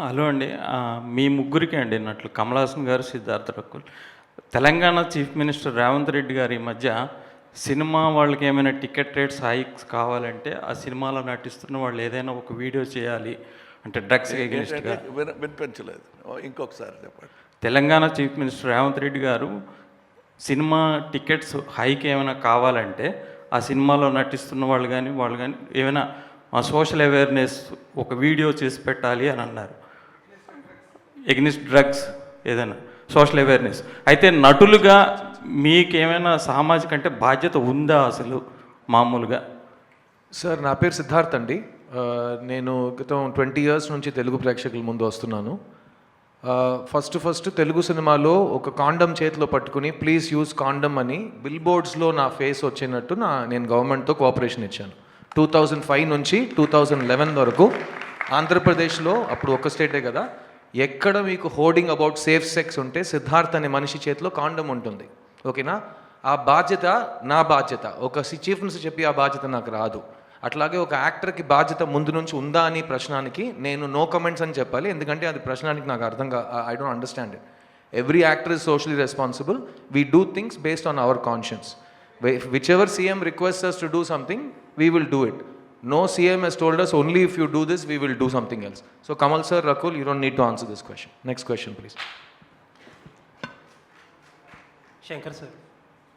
Hello అండి. మీ ముగ్గురికి అండి నట్లు కమల్ హాసన్ గారు, సిద్ధార్థ రకుల్. తెలంగాణ చీఫ్ మినిస్టర్ రేవంత్ రెడ్డి గారు ఈ మధ్య సినిమా వాళ్ళకి ఏమైనా టికెట్ రేట్స్ హైక్స్ కావాలంటే ఆ సినిమాలో నటిస్తున్న వాళ్ళు ఏదైనా ఒక వీడియో చేయాలి అంటే డ్రగ్స్ ఎగెనిస్ట్గా. వినిపించలేదు, ఇంకొకసారి చెప్పండి. తెలంగాణ చీఫ్ మినిస్టర్ రేవంత్ రెడ్డి గారు సినిమా టికెట్స్ హైక్ ఏమైనా కావాలంటే ఆ సినిమాలో నటిస్తున్న వాళ్ళు కానీ ఏమైనా సోషల్ అవేర్నెస్ ఒక వీడియో చేసి పెట్టాలి అని అన్నారు. ఎగ్నిస్ట్ డ్రగ్స్ ఏదైనా సోషల్ అవేర్నెస్. అయితే నటులుగా మీకేమైనా సామాజిక అంటే బాధ్యత ఉందా అసలు మామూలుగా? సార్, నా పేరు సిద్ధార్థ్ అండి. నేను గతం 20 years నుంచి తెలుగు ప్రేక్షకుల ముందు వస్తున్నాను. ఫస్ట్ తెలుగు సినిమాలో ఒక కాండమ్ చేతిలో పట్టుకుని ప్లీజ్ యూజ్ కాండమ్ అని బిల్ బోర్డ్స్లో నా ఫేస్ వచ్చినట్టు నేను గవర్నమెంట్తో కోఆపరేషన్ ఇచ్చాను. 2005 నుంచి 2011 వరకు ఆంధ్రప్రదేశ్లో, అప్పుడు ఒక స్టేటే కదా, ఎక్కడ మీకు హోర్డింగ్ అబౌట్ సేఫ్ సెక్స్ ఉంటే సిద్ధార్థ్ అనే మనిషి చేతిలో కాండమ్ ఉంటుంది. ఓకేనా? ఆ బాధ్యత నా బాధ్యత. ఒక చీఫ్ మినిస్టర్ చెప్పి ఆ బాధ్యత నాకు రాదు. అట్లాగే ఒక యాక్టర్కి బాధ్యత ముందు నుంచి ఉందా అని ప్రశ్నానికి నేను నో కమెంట్స్ అని చెప్పాలి. ఎందుకంటే అది ప్రశ్నానికి నాకు I don't understand it. Every actor is socially responsible. We do things based on hour conscience. Whichever CM requests us to do something, we will do it. No CM has told us only if you do this, we will do something else. So Kamal sir, Rakul, you don't need to answer this question. Next question, please. Shankar sir.